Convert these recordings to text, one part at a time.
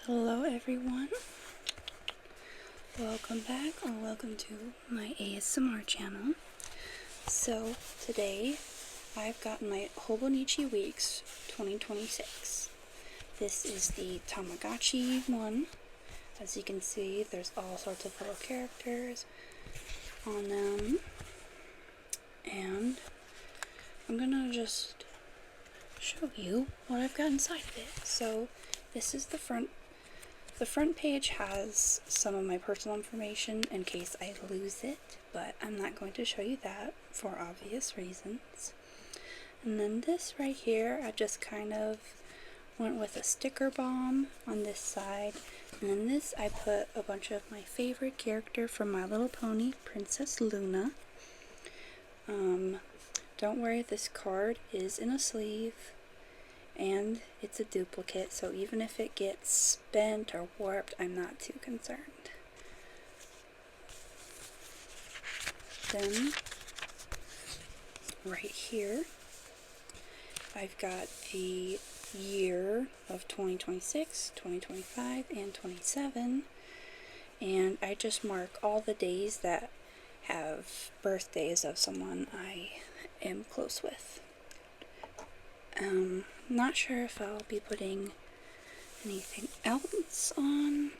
Hello everyone, welcome back or welcome to my ASMR channel. So today I've got my Hobonichi Weeks 2026. This is the Tamagotchi one. As you can see, there's all sorts of little characters on them, and I'm gonna just show you what I've got inside of it. So this is the front. The front page has some of my personal information in case I lose it, but I'm not going to show you that for obvious reasons. And then this right here, I just kind of went with a sticker bomb on this side. And then this, I put a bunch of my favorite character from My Little Pony, Princess Luna. Don't worry, this card is in a sleeve. And it's a duplicate, so even if it gets spent or warped, I'm not too concerned. Then, right here, I've got the year of 2026, 2025, and 27, and I just mark all the days that have birthdays of someone I am close with. Not sure if I'll be putting anything else on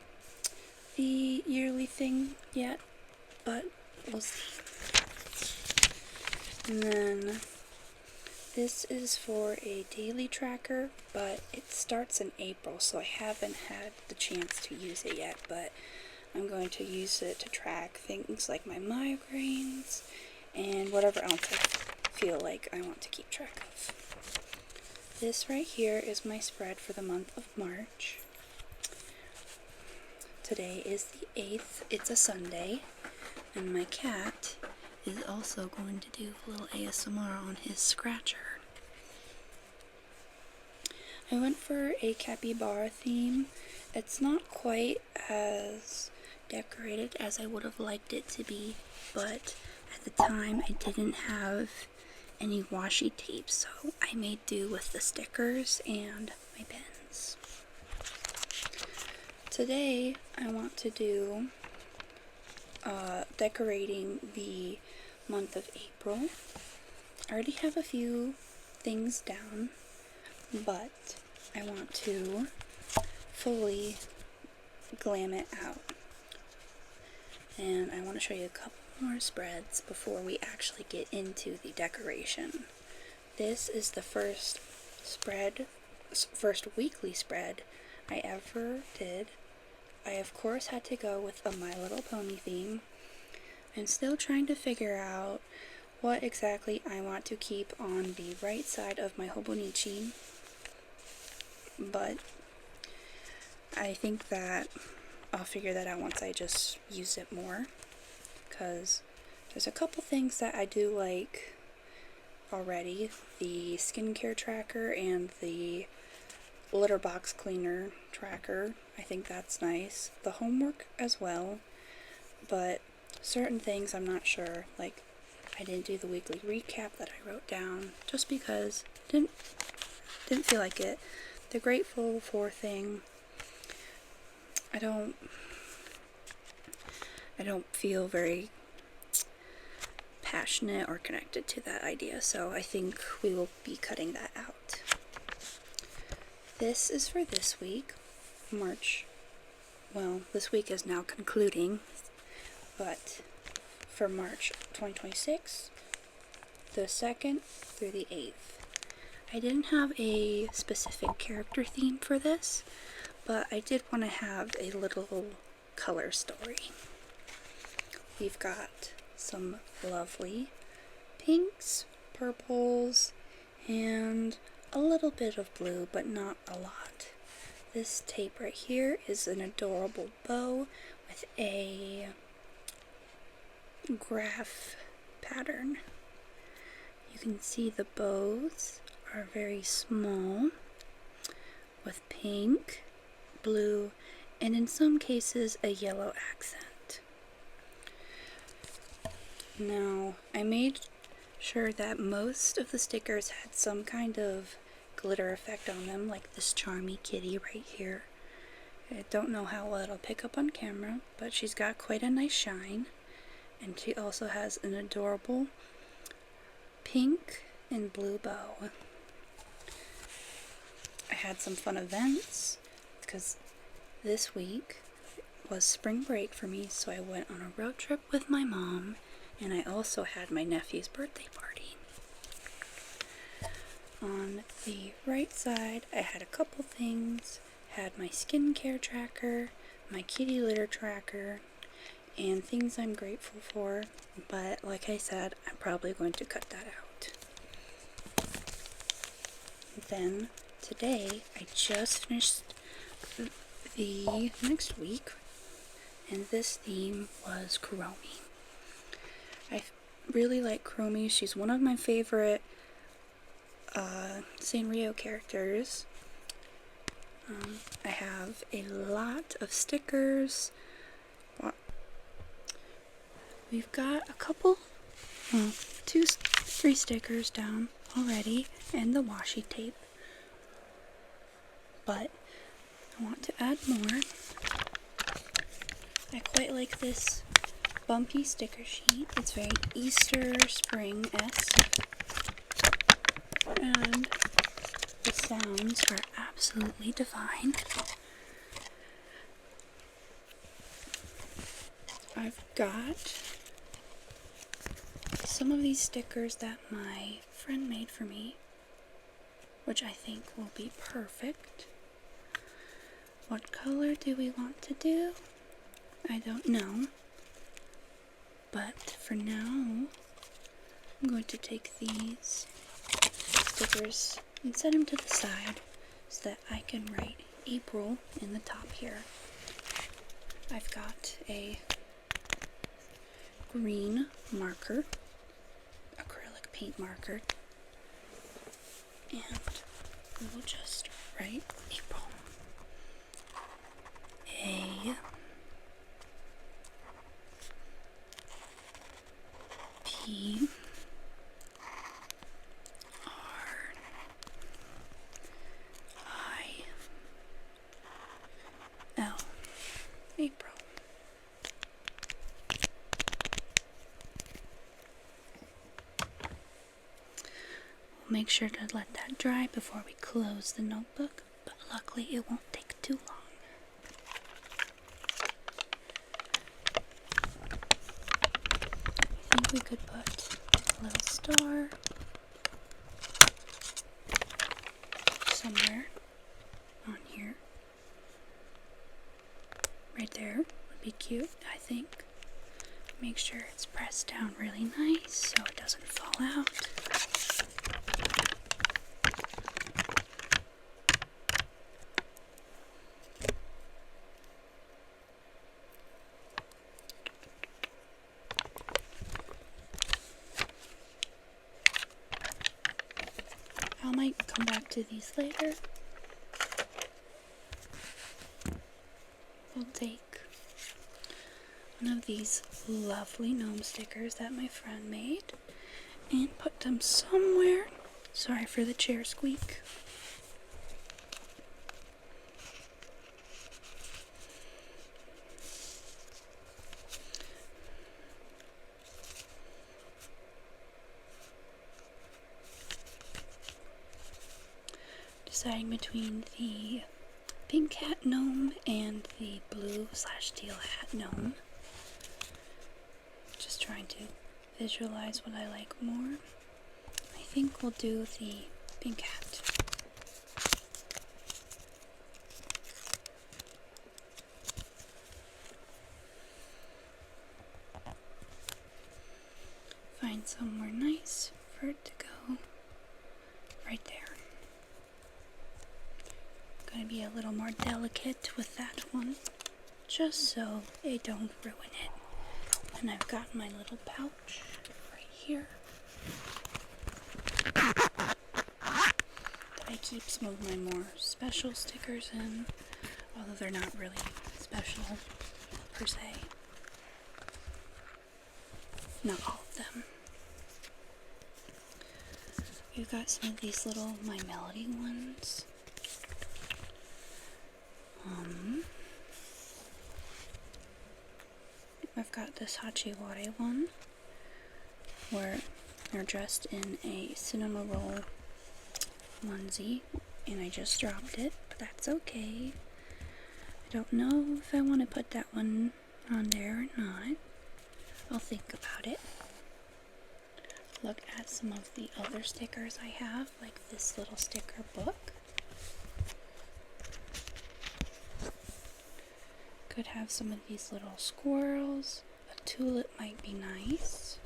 the yearly thing yet, but we'll see. And then this is for a daily tracker, but it starts in April, so I haven't had the chance to use it yet, but I'm going to use it to track things like my migraines and whatever else I feel like I want to keep track of. This right here is my spread for the month of March. Today is the 8th, it's a Sunday, and my cat is also going to do a little ASMR on his scratcher. I went for a capybara theme. It's not quite as decorated as I would have liked it to be, but at the time I didn't have any washi tape, so I made do with the stickers and my pens. Today I want to do decorating the month of April. I already have a few things down, but I want to fully glam it out, and I want to show you a couple more spreads before we actually get into the decoration. This is the first weekly spread I ever did. I of course had to go with a My Little Pony theme. I'm still trying to figure out what exactly I want to keep on the right side of my Hobonichi, but I think that I'll figure that out once I just use it more, because there's a couple things that I do like already. The skincare tracker and the litter box cleaner tracker, I think that's nice. The homework as well, but certain things I'm not sure. Like, I didn't do the weekly recap that I wrote down just because didn't feel like it. The Grateful For thing, I don't feel very passionate or connected to that idea, so I think we will be cutting that out. This is for this week, March. Well, this week is now concluding, but for March 2026, the 2nd through the 8th. I didn't have a specific character theme for this, but I did want to have a little color story. We've got some lovely pinks, purples, and a little bit of blue, but not a lot. This tape right here is an adorable bow with a graph pattern. You can see the bows are very small with pink, blue, and in some cases a yellow accent. Now, I made sure that most of the stickers had some kind of glitter effect on them, like this charmy kitty right here. I don't know how well it'll pick up on camera, but she's got quite a nice shine. And she also has an adorable pink and blue bow. I had some fun events because this week was spring break for me, so I went on a road trip with my mom, and I also had my nephew's birthday party. On the right side, I had a couple things. Had my skincare tracker, my kitty litter tracker, and things I'm grateful for, but like I said, I'm probably going to cut that out. Then today I just finished the next week, and this theme was Kuromi. I really like Kuromi. She's one of my favorite Sanrio characters. I have a lot of stickers. We've got a couple, 3 stickers down already, and the washi tape. But I want to add more. I quite like this bumpy sticker sheet. It's very Easter spring-esque. And the sounds are absolutely divine. I've got some of these stickers that my friend made for me, which I think will be perfect. What color do we want to do? I don't know. But for now, I'm going to take these stickers and set them to the side so that I can write April in the top here. I've got a green marker, acrylic paint marker, and we will just write April. A P R I L, April. We'll make sure to let that dry before we close the notebook, but luckily it won't take too long. I think we could put a little star somewhere on here. Right there would be cute, I think. Make sure it's pressed down really nice so it doesn't fall out. I might come back to these later. We'll take one of these lovely gnome stickers that my friend made and put them somewhere. Sorry for the chair squeak. Deciding between the pink hat gnome and the blue/teal hat gnome. Just trying to visualize what I like more. I think we'll do the pink hat. Find somewhere nice for it to go. Right there. Going to be a little more delicate with that one, just so I don't ruin it. And I've got my little pouch right here that I keep some of my more special stickers in, although they're not really special per se. Not all of them. We've got some of these little My Melody ones. got this Hachiware one where they're dressed in a cinema roll onesie, and I just dropped it, but that's okay. I don't know if I want to put that one on there or not. I'll think about it. Look at some of the other stickers I have, like this little sticker book. Could have some of these little squirrels. A tulip might be nice.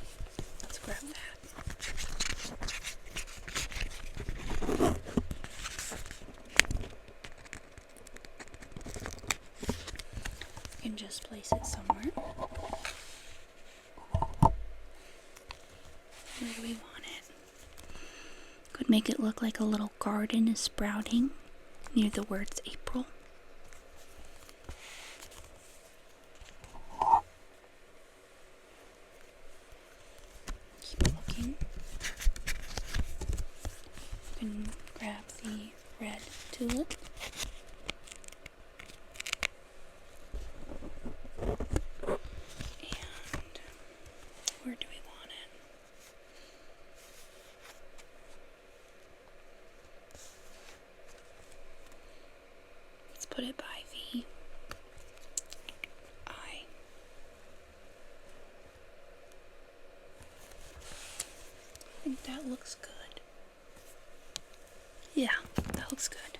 Let's grab that. You can just place it somewhere. Where do we want it? Could make it look like a little garden is sprouting near the words April. Keep looking. You can grab the red tulip. And where do we want it? Let's put it by the eye. I think that looks good. Yeah, that looks good.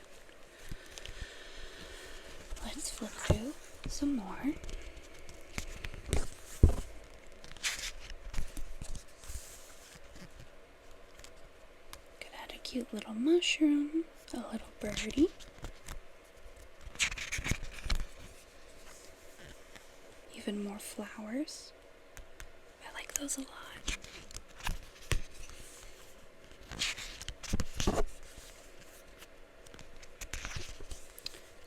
Let's flip through some more. Could add a cute little mushroom, a little birdie. Even more flowers. I like those a lot.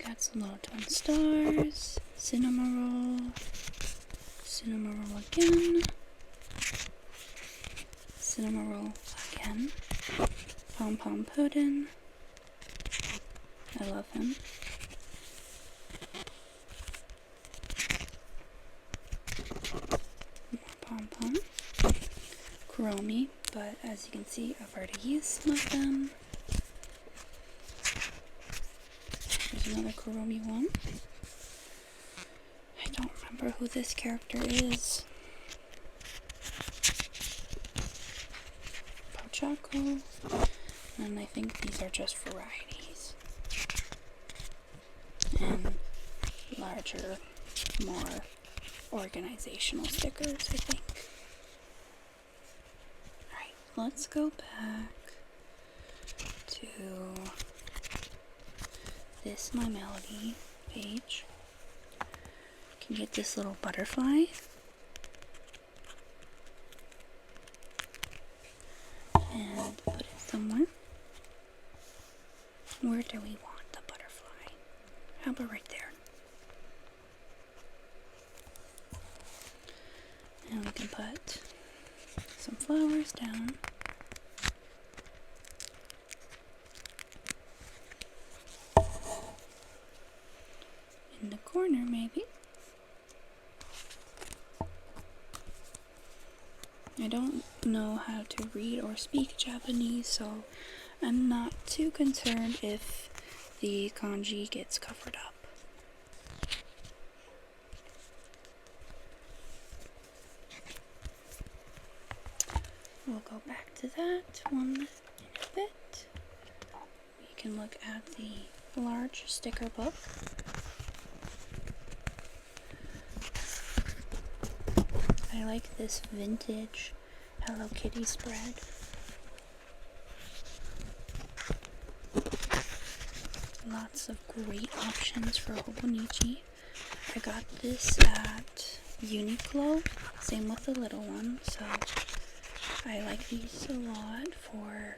Got some little twin stars, cinema roll again, cinema roll again, pom pom pudding. I love him. Pom pom, Kuromi, but as you can see, I've already used some of them. There's another Kuromi one. I don't remember who this character is. Pochako, and I think these are just varieties. And larger, more organizational stickers, I think. Alright, let's go back to this My Melody page. You can get this little butterfly. And put it somewhere. Where do we want the butterfly? How about right there? And we can put some flowers down. In the corner, maybe. I don't know how to read or speak Japanese, so I'm not too concerned if the kanji gets covered up. We'll go back to that one in a bit. We can look at the large sticker book. I like this vintage Hello Kitty spread. Lots of great options for Hobonichi. I got this at Uniqlo, same with the little one, so I like these a lot for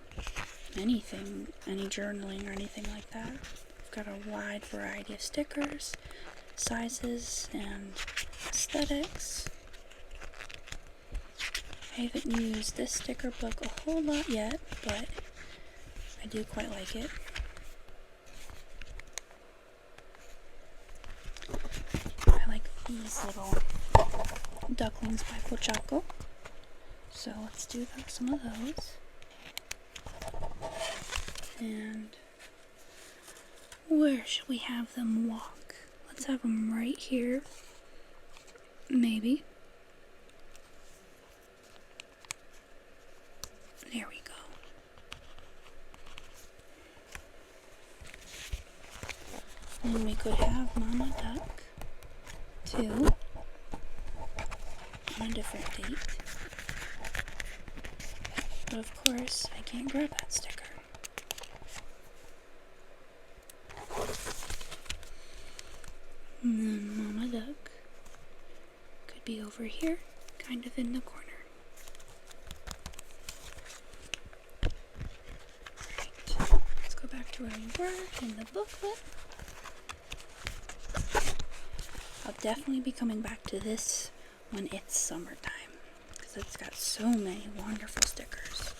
anything, any journaling or anything like that. I've got a wide variety of stickers, sizes, and aesthetics. I haven't used this sticker book a whole lot yet, but I do quite like it. I like these little ducklings by Pochaco. So let's do some of those. And where should we have them walk? Let's have them right here. Maybe. There we go. And we could have Mama Duck too on a different date. But of course, I can't grab that sticker. And then Mama Duck could be over here, kind of in the corner. Right, let's go back to where we were in the booklet. I'll definitely be coming back to this when it's summertime, because it's got so many wonderful stickers.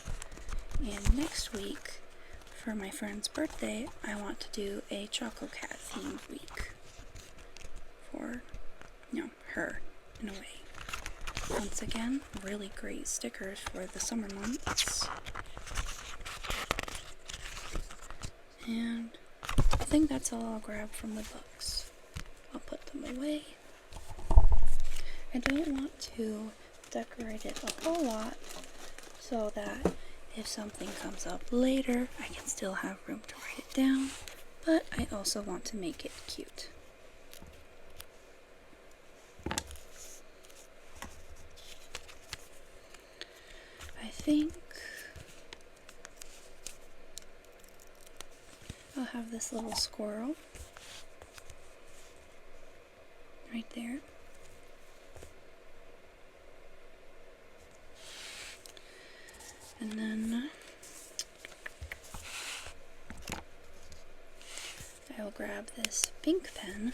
And next week, for my friend's birthday, I want to do a Choco Cat themed week for, her, in a way. Once again, really great stickers for the summer months. And I think that's all I'll grab from the books. I'll put them away. I don't want to decorate it a whole lot so that if something comes up later, I can still have room to write it down, but I also want to make it cute. I think I'll have this little squirrel right there. And then I'll grab this pink pen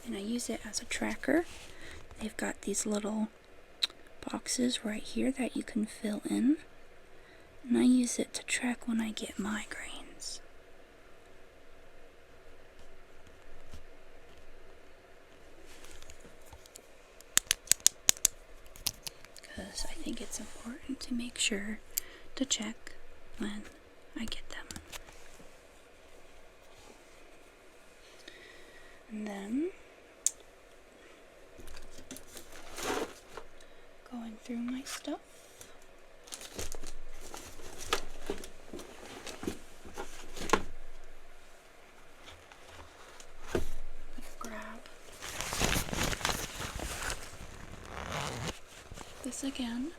and I use it as a tracker. They've got these little boxes right here that you can fill in, and I use it to track when I get migraines. Because I think it's important to make sure to check when I get them. And then going through my stuff. Grab this again.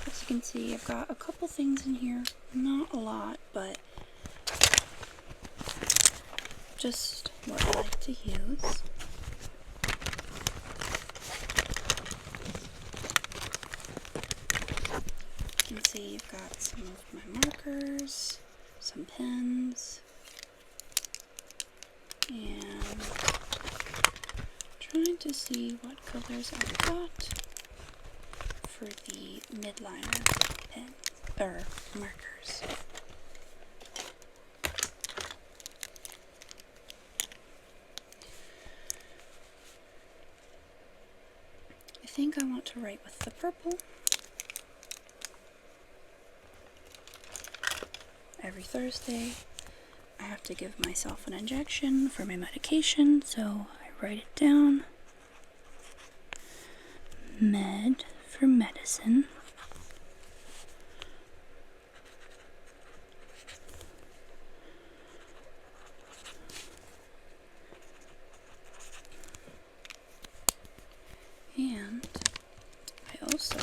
As you can see, I've got a couple things in here, not a lot, but just what I like to use. You can see I've got some of my markers, some pens, and trying to see what colors I've got for the midliner pen or markers. I think I want to write with the purple. Every Thursday, I have to give myself an injection for my medication, so I write it down. Med for medicine. And I also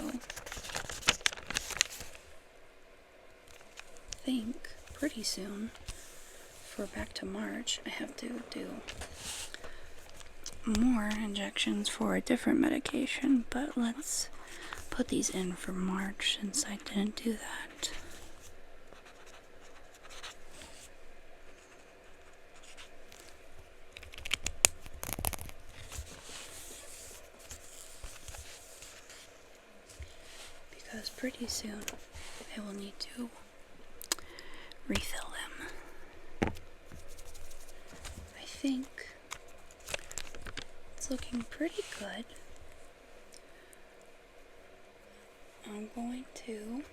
think pretty soon, for back to March, I have to do more injections for a different medication, but let's put these in for March since I didn't do that. Because pretty soon I will need to refill them. I think It's looking pretty good. I'm going to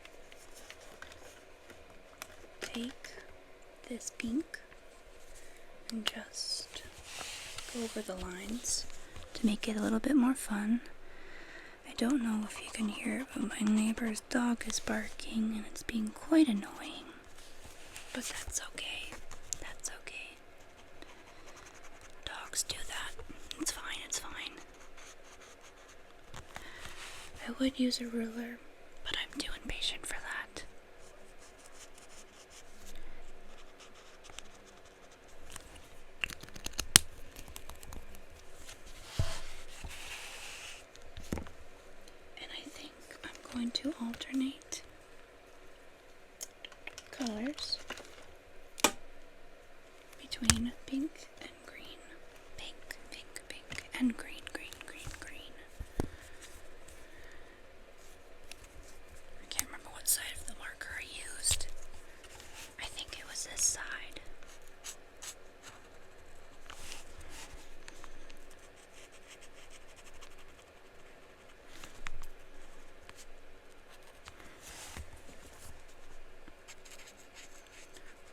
take this pink and just go over the lines to make it a little bit more fun. I don't know if you can hear it, but my neighbor's dog is barking and it's being quite annoying. But that's okay. That's okay. Dogs do that. It's fine, it's fine. I would use a ruler, but I'm too impatient for that. And I think I'm going to alternate colors between pink and green. Pink, pink, pink, and green, green, green, green. I can't remember what side of the marker I used. I think it was this side.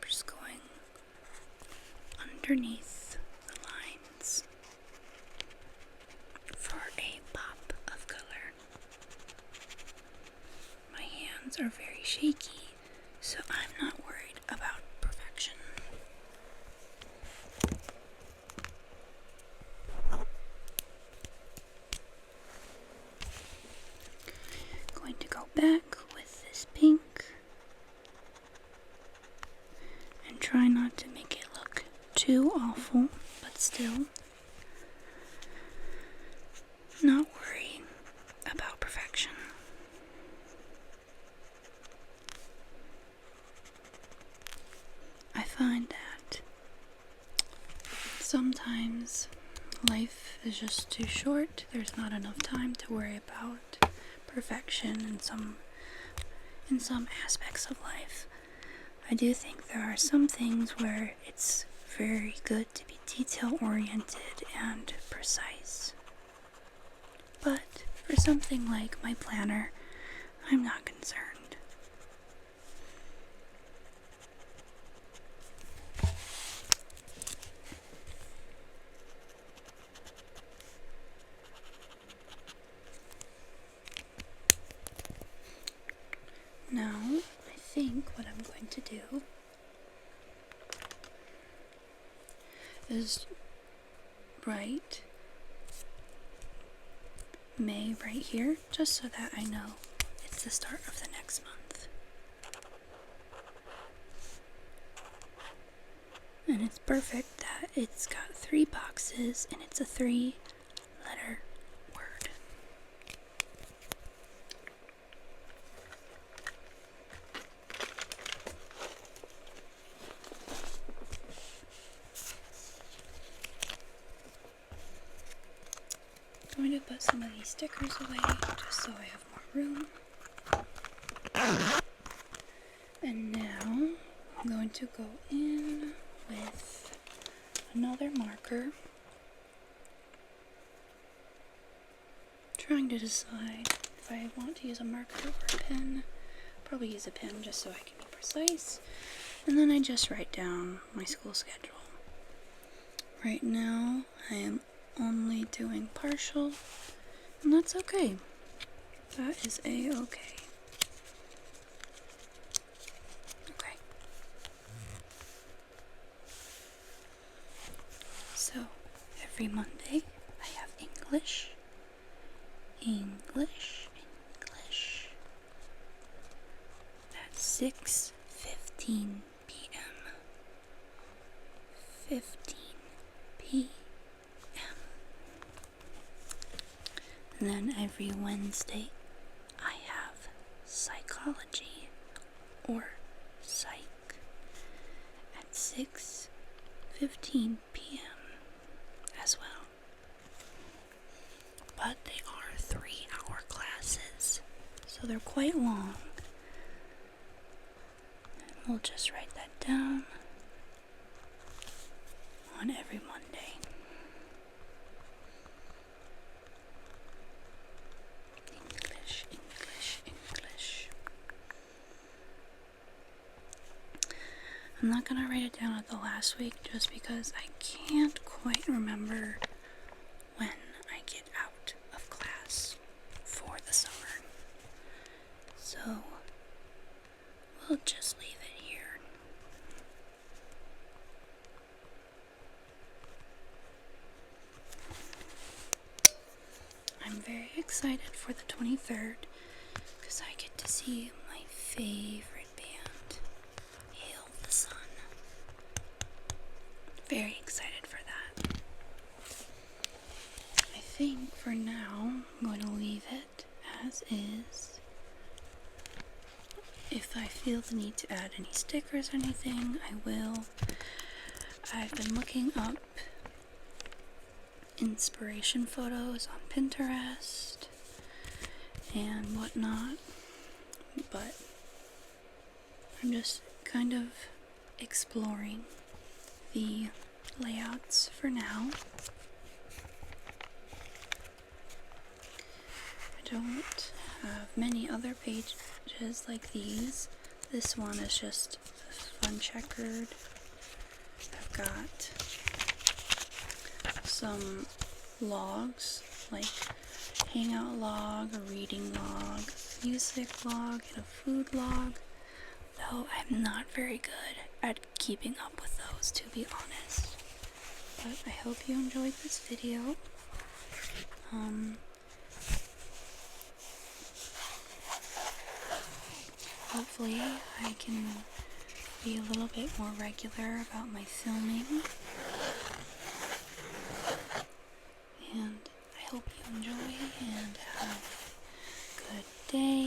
Just going underneath the lines for a pop of color. My hands are very shaky, so I'm not worried about perfection. Going to go back with this pink and try not to make it look too awful, but still not worry about perfection. I find that sometimes life is just too short. There's not enough time to worry about perfection in some aspects of life. I do think there are some things where it's very good to be detail-oriented and precise. But for something like my planner, I'm not concerned. Now, I think what I'm going to do is write May right here, just so that I know it's the start of the next month. And it's perfect that it's got 3 boxes and it's a 3-letter word. I'm going to put some of these stickers away just so I have more room. And now I'm going to go in with another marker, trying to decide if I want to use a marker or a pen. Probably use a pen just so I can be precise. And then I just write down my school schedule. Right now I am only doing partial, and that's okay. That is a-okay. Okay. So, every Monday I have English, English, English at 6:15 p.m. 15 p.m. And then every Wednesday I have psychology or psych at 6:15 p.m. as well. But they are 3-hour classes, so they're quite long. And we'll just write that down on every Monday. write it down at the last week just because I can't quite remember when I get out of class for the summer. So we'll just leave it here. I'm very excited for the 23rd because I get to see my favorite band, Hail the Sun. Very excited for that. I think for now I'm going to leave it as is. If I feel the need to add any stickers or anything, I will. I've been looking up inspiration photos on Pinterest and whatnot, but I'm just kind of exploring the layouts for now. I don't have many other pages like these. This one is just fun checkered. I've got some logs, like hangout log, a reading log, music log, and a food log, though I'm not very good at keeping up with those, to be honest. But I hope you enjoyed this video. Hopefully I can be a little bit more regular about my filming. And I hope you enjoy and have a good day.